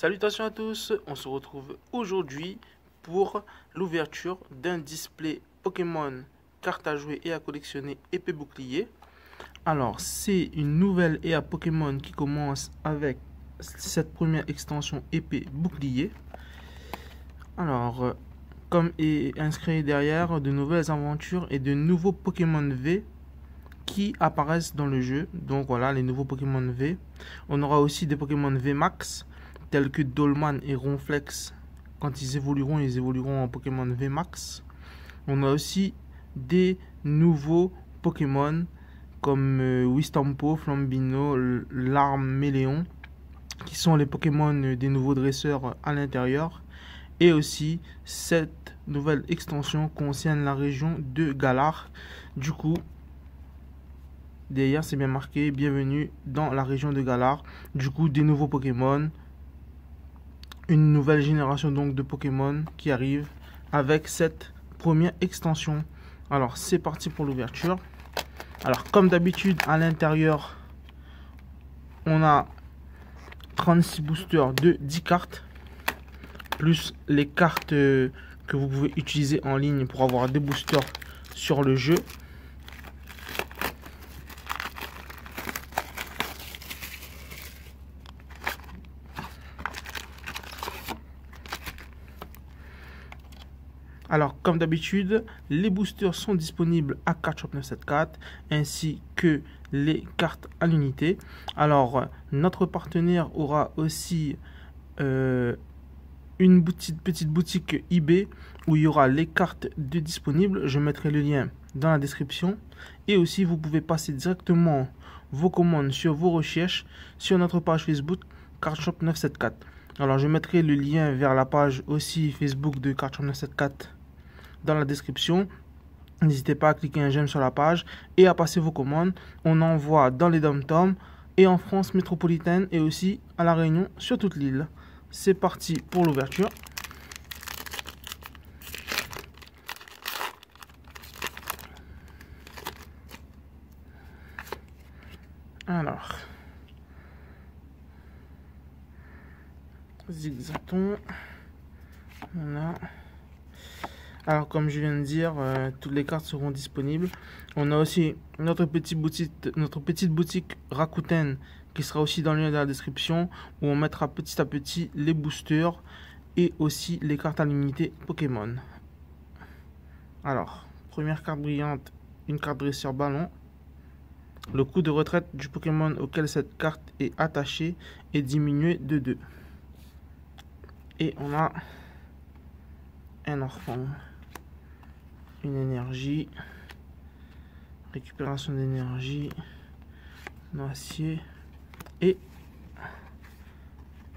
Salutations à tous, on se retrouve aujourd'hui pour l'ouverture d'un display Pokémon carte à jouer et à collectionner épée bouclier. Alors c'est une nouvelle ère Pokémon qui commence avec cette première extension épée bouclier. Alors comme est inscrit derrière, de nouvelles aventures et de nouveaux Pokémon V qui apparaissent dans le jeu. Donc voilà les nouveaux Pokémon V. On aura aussi des Pokémon V Max tels que Dolman et Ronflex. Quand ils évolueront en Pokémon V Max. On a aussi des nouveaux Pokémon comme Wistampo, Flambino, Larméléon, qui sont les Pokémon des nouveaux dresseurs à l'intérieur. Et aussi, cette nouvelle extension concerne la région de Galar. Du coup, derrière c'est bien marqué, bienvenue dans la région de Galar. Du coup, des nouveaux Pokémon. Une nouvelle génération donc de Pokémon qui arrive avec cette première extension. Alors c'est parti pour l'ouverture. Alors comme d'habitude à l'intérieur on a 36 boosters de 10 cartes plus les cartes que vous pouvez utiliser en ligne pour avoir des boosters sur le jeu. Alors, comme d'habitude, les boosters sont disponibles à Card Shop 974 ainsi que les cartes à l'unité. Alors, notre partenaire aura aussi une petite boutique eBay où il y aura les cartes de disponibles. Je mettrai le lien dans la description. Et aussi, vous pouvez passer directement vos commandes sur vos recherches sur notre page Facebook Card Shop 974. Alors, je mettrai le lien vers la page aussi Facebook de Card Shop 974 dans la description. N'hésitez pas à cliquer un j'aime sur la page et à passer vos commandes. On envoie dans les dom-toms et en France métropolitaine et aussi à La Réunion sur toute l'île. C'est parti pour l'ouverture. Alors, Zigzaton. Voilà. Alors comme je viens de dire, toutes les cartes seront disponibles. On a aussi notre petite boutique Rakuten qui sera aussi dans le lien de la description où on mettra petit à petit les boosters et aussi les cartes à l'unité Pokémon. Alors, première carte brillante, une carte dresseur ballon. Le coût de retraite du Pokémon auquel cette carte est attachée est diminué de 2. Et on a un enfant. Une énergie, récupération d'énergie, noisier et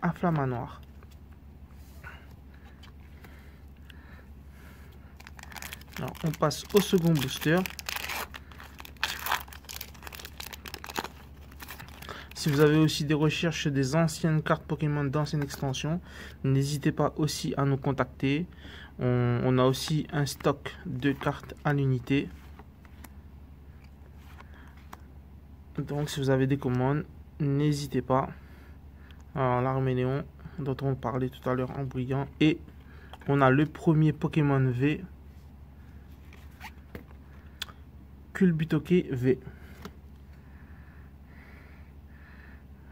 un flamanoir. Alors on passe au second booster. Si vous avez aussi des recherches des anciennes cartes Pokémon d'anciennes extensions, n'hésitez pas aussi à nous contacter. On a aussi un stock de cartes à l'unité. Donc si vous avez des commandes, n'hésitez pas. Alors l'Arméléon dont on parlait tout à l'heure en brillant. Et on a le premier Pokémon V. Culbutoke V.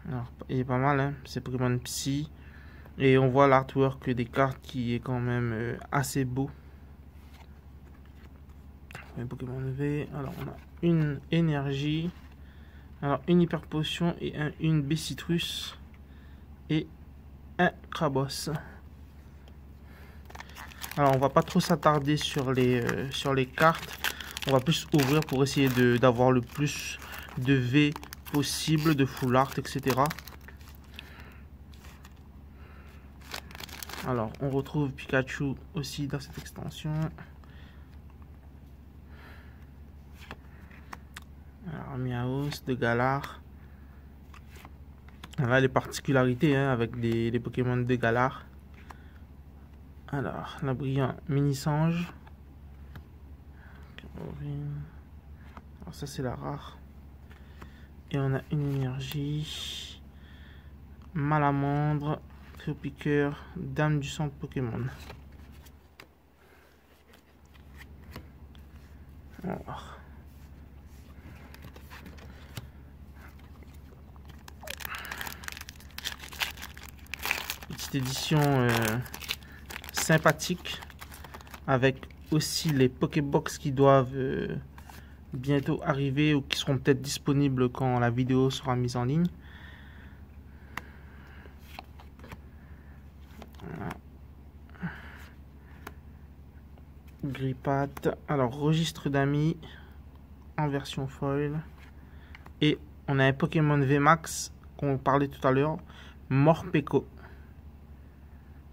Alors il est pas mal, hein, c'est Pokémon Psy. Et on voit l'artwork des cartes qui est quand même assez beau. Un Pokémon V. Alors on a une énergie. Alors une hyper potion et une Bessitrus. Et un Crabos. Alors on va pas trop s'attarder sur les cartes. On va plus ouvrir pour essayer d'avoir le plus de V possible, de full art, etc. Alors, on retrouve Pikachu aussi dans cette extension. Alors, Miaos de Galar. Là, les particularités hein, avec les Pokémon de Galar. Alors, la brillant Mini-Sange. Alors, ça, c'est la rare. Et on a une énergie. Malamandre. Trio-Piqueur, Dame du centre Pokémon. Alors. Petite édition sympathique avec aussi les Pokébox qui doivent bientôt arriver ou qui seront peut-être disponibles quand la vidéo sera mise en ligne. Voilà. Grippat. Alors, registre d'amis en version foil. Et on a un Pokémon VMAX qu'on parlait tout à l'heure, Morpeko.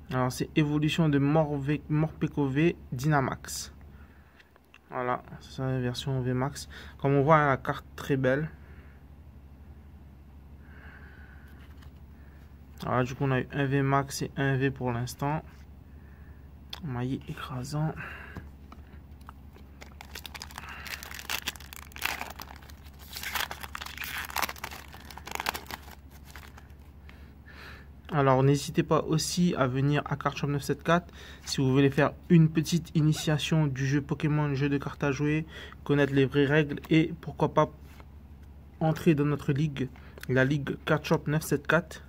Alors, c'est évolution de Morpeko V Dynamax. Voilà, c'est la version VMAX. Comme on voit, la carte très belle. Alors, du coup, on a eu un VMAX et un V pour l'instant. Maillet écrasant. Alors n'hésitez pas aussi à venir à Card Shop 974 si vous voulez faire une petite initiation du jeu Pokémon, jeu de cartes à jouer, connaître les vraies règles et pourquoi pas entrer dans notre ligue, la ligue Card Shop 974,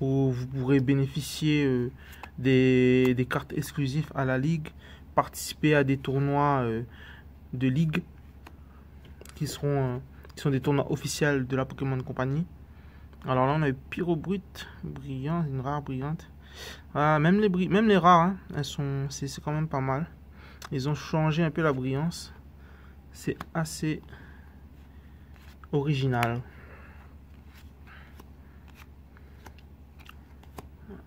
où vous pourrez bénéficier des cartes exclusives à la ligue, participer à des tournois de ligue qui sont des tournois officiels de la Pokémon Company. Alors là, on a eu Pyrobrut, brillant, une rare brillante. Ah, même les rares, hein, c'est quand même pas mal. Ils ont changé un peu la brillance. C'est assez original.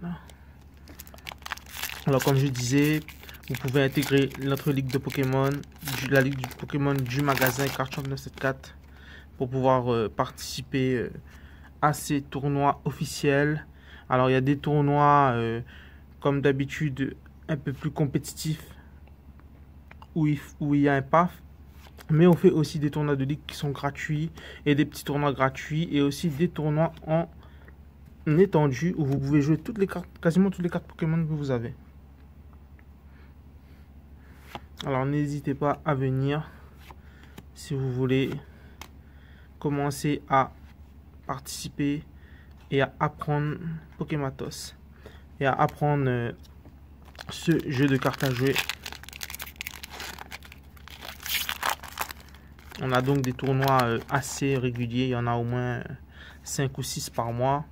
Voilà. Alors, comme je disais, vous pouvez intégrer notre ligue de Pokémon, la ligue du Pokémon du magasin Card Shop 974 pour pouvoir participer à ces tournois officiels. Alors il y a des tournois comme d'habitude un peu plus compétitifs où il y a un PAF, mais on fait aussi des tournois de ligue qui sont gratuits et des petits tournois gratuits et aussi des tournois en étendue où vous pouvez jouer toutes les cartes, quasiment toutes les cartes Pokémon que vous avez. Alors n'hésitez pas à venir si vous voulez commencer à participer et à apprendre Pokématos et à apprendre ce jeu de cartes à jouer. On a donc des tournois assez réguliers, il y en a au moins 5 ou 6 par mois.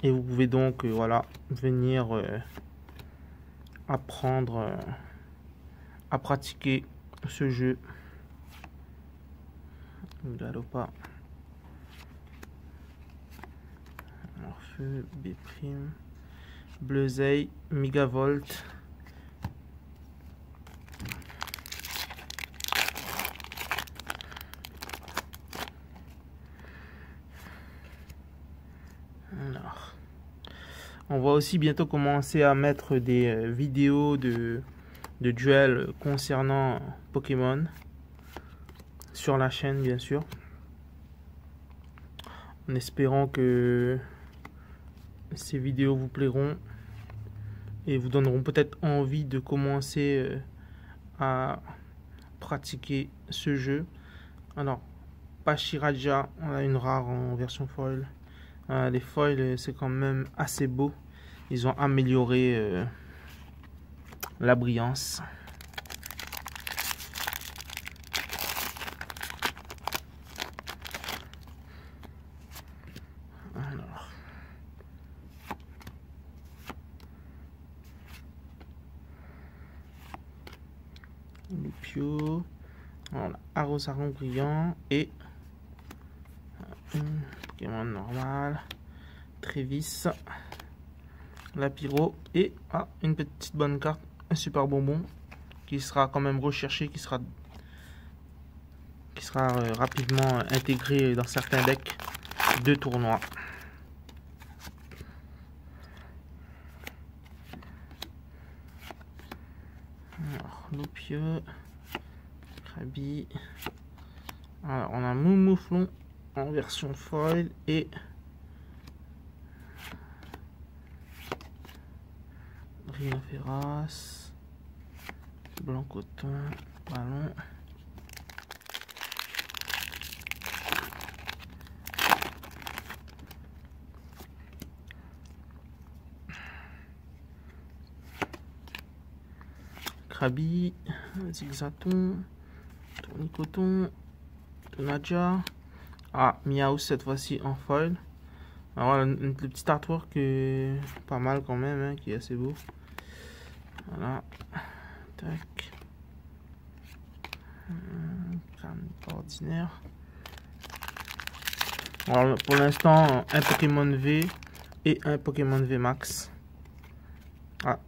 Et vous pouvez donc voilà, venir apprendre à pratiquer ce jeu. Galopa. Morpheux, B', Bleuzeil, Megavolt. Alors, on va aussi bientôt commencer à mettre des vidéos de duels concernant Pokémon sur la chaîne, bien sûr, en espérant que ces vidéos vous plairont et vous donneront peut-être envie de commencer à pratiquer ce jeu. Alors, Pachiraja, on a une rare en version foil. Les foils, c'est quand même assez beau. Ils ont amélioré la brillance. Alors, Lupio, voilà, Arrosaron brillant et Pokémon normal, Trévis, Lapiro et une petite bonne carte, un super bonbon qui sera quand même recherché, qui sera rapidement intégré dans certains decks de tournois. Alors, Lupio, Krabi. Alors, on a Moumouflon en version foil et Rhinoceros, blanc coton, ballon. Krabi, Zigzaton, Tournicoton, Tonadja. Ah, Miaou cette fois-ci en foil. Alors le petit artwork pas mal quand même, hein, qui est assez beau. Voilà. Tac. Pas ordinaire. Alors pour l'instant, un Pokémon V et un Pokémon V Max. Ah.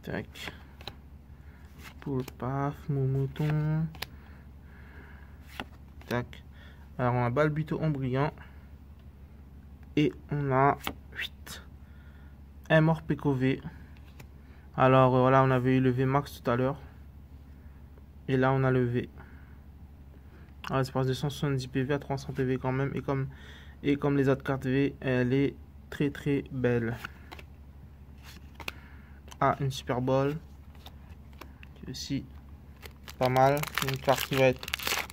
Tac. Poulpaf, Moumouton. Tac. Alors on a Balbuto en brillant. Et on a 8. Un Morpeko V. Alors voilà, on avait eu le V Max tout à l'heure. Et là on a le V. Alors l'espace de 170 PV à 300 PV quand même. Et comme les autres cartes V, elle est très belle. Ah, une Super Bowl. Qui est aussi pas mal. Une carte qui va être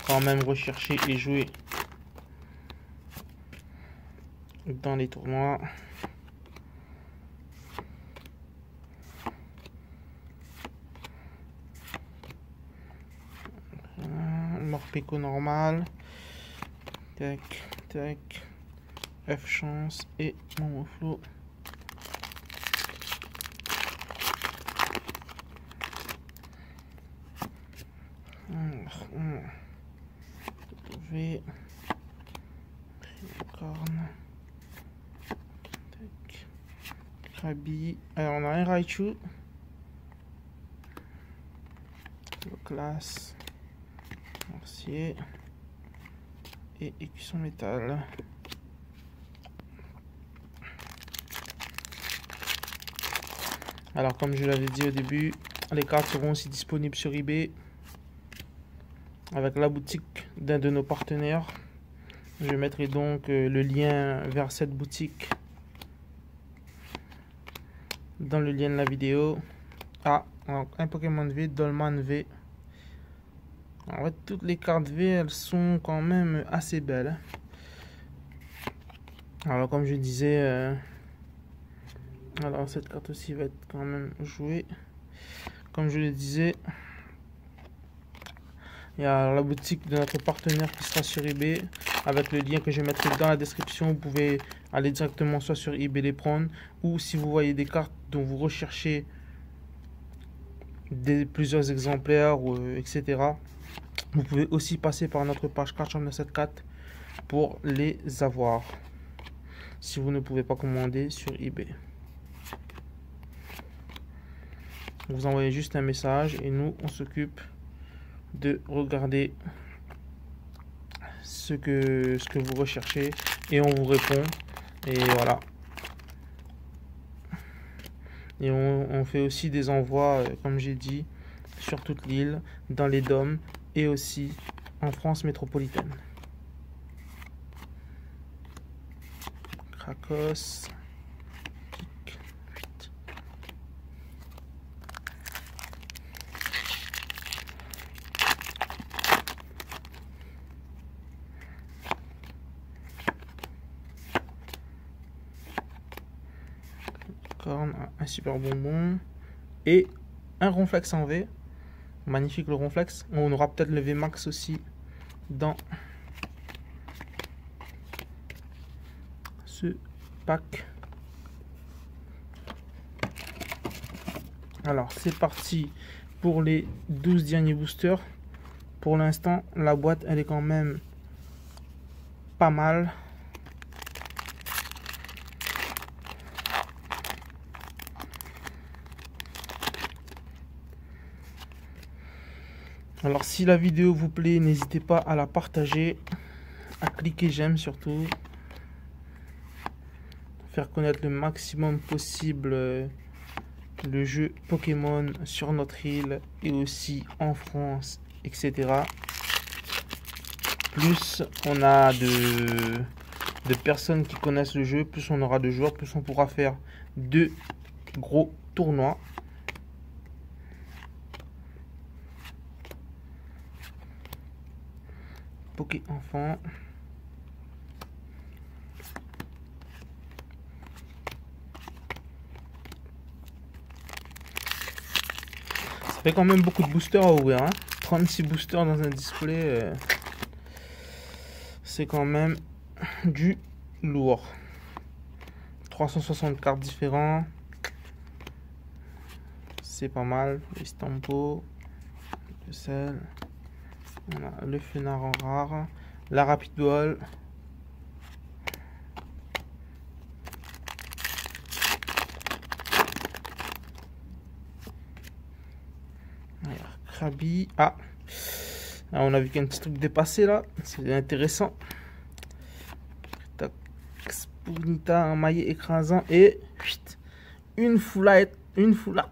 quand même recherchée et jouée dans les tournois. Morpeko normal. Tac, tac. F chance et Momoflo. V. Corne. Tac. Krabi. Alors on a un Raichu. Classe. Morcier. Et écusson métal. Alors comme je l'avais dit au début, les cartes seront aussi disponibles sur eBay avec la boutique d'un de nos partenaires. Je mettrai donc le lien vers cette boutique dans le lien de la vidéo. Ah, un Pokémon V, Dolman V. En fait, toutes les cartes V, elles sont quand même assez belles. Alors comme je disais, alors cette carte aussi va être quand même jouée. Comme je le disais, il y a la boutique de notre partenaire qui sera sur eBay avec le lien que je mettrai dans la description. Vous pouvez aller directement soit sur eBay les prendre, ou si vous voyez des cartes dont vous recherchez plusieurs exemplaires, etc. Vous pouvez aussi passer par notre page Card Champ 974 pour les avoir si vous ne pouvez pas commander sur eBay. Vous envoyez juste un message et nous on s'occupe de regarder ce que vous recherchez et on vous répond, et voilà. Et on fait aussi des envois, comme j'ai dit, sur toute l'île, dans les DOM et aussi en France métropolitaine. Krakos. Un super bonbon et un Ronflex en V. Magnifique le Ronflex. On aura peut-être le V Max aussi dans ce pack. Alors c'est parti pour les 12 derniers boosters. Pour l'instant la boîte elle est quand même pas mal. Alors si la vidéo vous plaît, n'hésitez pas à la partager, à cliquer j'aime surtout, faire connaître le maximum possible le jeu Pokémon sur notre île et aussi en France, etc. Plus on a de de personnes qui connaissent le jeu, plus on aura de joueurs, plus on pourra faire de gros tournois. Poké enfant. Ça fait quand même beaucoup de boosters à ouvrir, hein. 36 boosters dans un display, c'est quand même du lourd. 360 cartes différents, c'est pas mal. Estampo, le sel, voilà, le fenard en rare, la rapid ball, Krabi. Ah, on a vu qu'un petit truc dépassé là, c'est intéressant. Bonita, un maillet écrasant et une foulette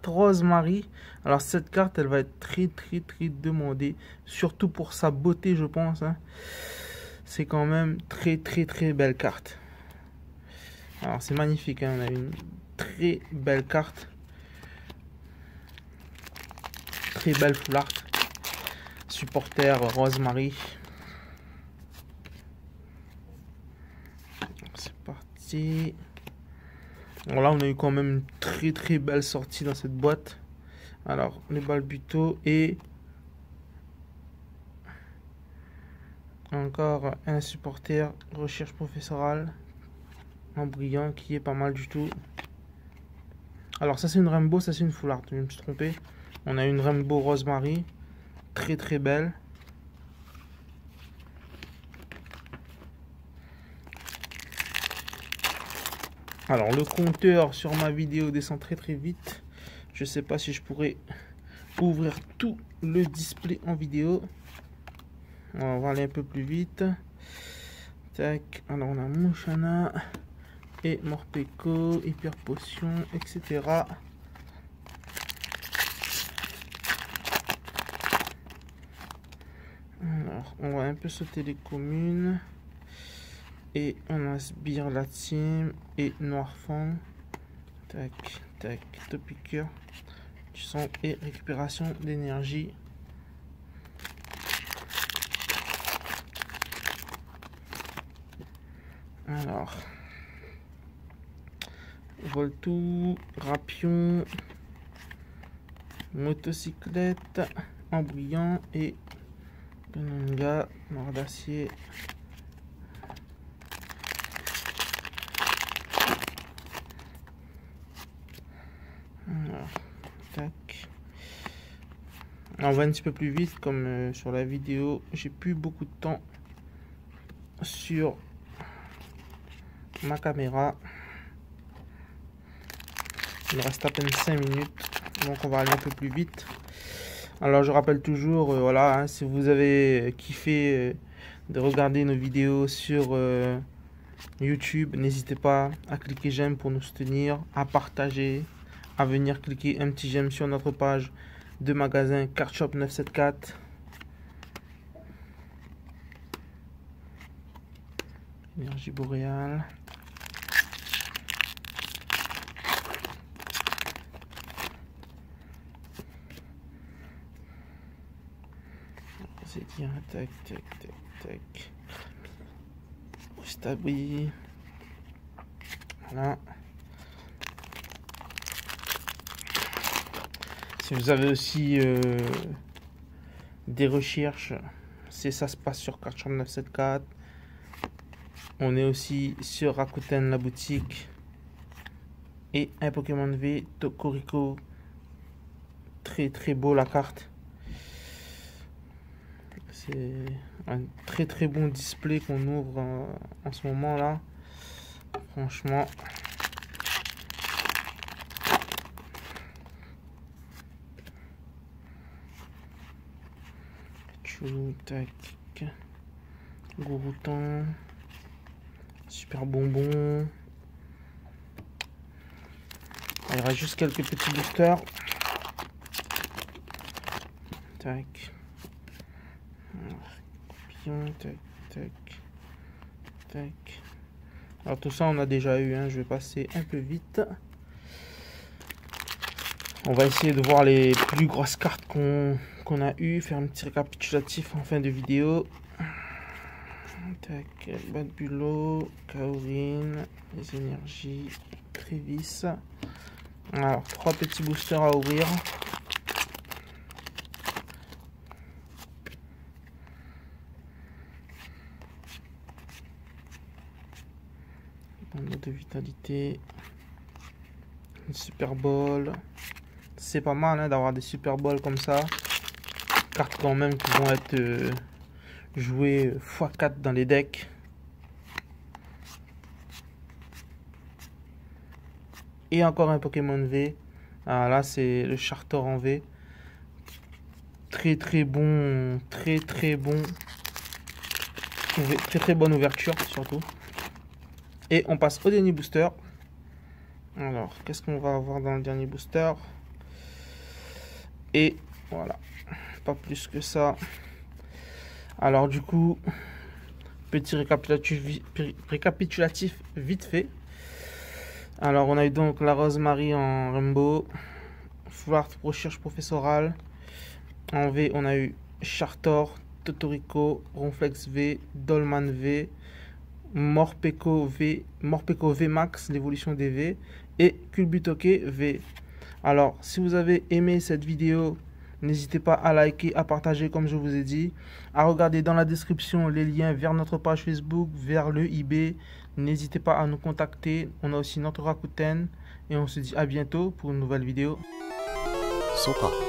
Rosemary. Alors cette carte, elle va être très demandée, surtout pour sa beauté, je pense, hein. C'est quand même très belle carte. Alors c'est magnifique, hein. On a une très belle carte, très belle foulard. Supporter Rosemary. C'est parti. Alors là, on a eu quand même une très belle sortie dans cette boîte. Alors, le balbuto et encore un supporter recherche professorale en brillant qui est pas mal du tout. Alors ça c'est une rainbow, ça c'est une foulard, je me suis trompé. On a une rainbow Rosemary, très belle. Alors le compteur sur ma vidéo descend très vite. Je sais pas si je pourrais ouvrir tout le display en vidéo. On va aller un peu plus vite. Tac. Alors on a Mouchana et Morpeko, Hyper Potion, etc. Alors on va un peu sauter les communes. Et on a Sbire la team et Noirfang. Tac, Topiqueur. Du sang et récupération d'énergie. Alors, Voltou, Rapion, Motocyclette, Embruyant et Benanga, Mort d'acier. Alors, tac. On va un petit peu plus vite comme sur la vidéo. J'ai plus beaucoup de temps sur ma caméra. Il me reste à peine 5 minutes. Donc on va aller un peu plus vite. Alors je rappelle toujours, voilà, hein, si vous avez kiffé de regarder nos vidéos sur YouTube, n'hésitez pas à cliquer j'aime pour nous soutenir, à partager, à venir cliquer un petit j'aime sur notre page de magasin Card Shop 974. Énergie boréale. C'est bien, tac. Stabri. Voilà. Si vous avez aussi des recherches, ça se passe sur Card Shop 974. On est aussi sur Rakuten la boutique. Et un Pokémon V, Tokoriko. Très beau la carte. C'est un très bon display qu'on ouvre en ce moment là. Franchement. Tac. Gouroutan. Super bonbon. Il y aura juste quelques petits boosters. Tac. Tac. Alors tout ça on a déjà eu, hein. Je vais passer un peu vite. On va essayer de voir les plus grosses cartes qu'on a eu, faire un petit récapitulatif en fin de vidéo. Tac, Bad Bulot, Kaorin, les énergies, Trévis. Alors 3 petits boosters à ouvrir. Bande de vitalité. Une Super Bowl. C'est pas mal hein, d'avoir des Super Bowl comme ça. Cartes quand même qui vont être jouées x4 dans les decks. Et encore un Pokémon V. Ah, là c'est le Chartor en V. Très bon. Très bonne ouverture surtout. Et on passe au dernier booster. Alors, qu'est-ce qu'on va avoir dans le dernier booster? Et voilà, pas plus que ça. Alors du coup, petit récapitulatif vite fait. Alors on a eu donc la Rosemary en Rainbow, Flart Recherche Professorale. En V, on a eu Chartor, Totorico, Ronflex V, Dolman V, Morpeko V Max, l'évolution des V, et Culbutoke V. Alors, si vous avez aimé cette vidéo, n'hésitez pas à liker, à partager comme je vous ai dit, à regarder dans la description les liens vers notre page Facebook, vers le eBay. N'hésitez pas à nous contacter, on a aussi notre Rakuten et on se dit à bientôt pour une nouvelle vidéo. Soka.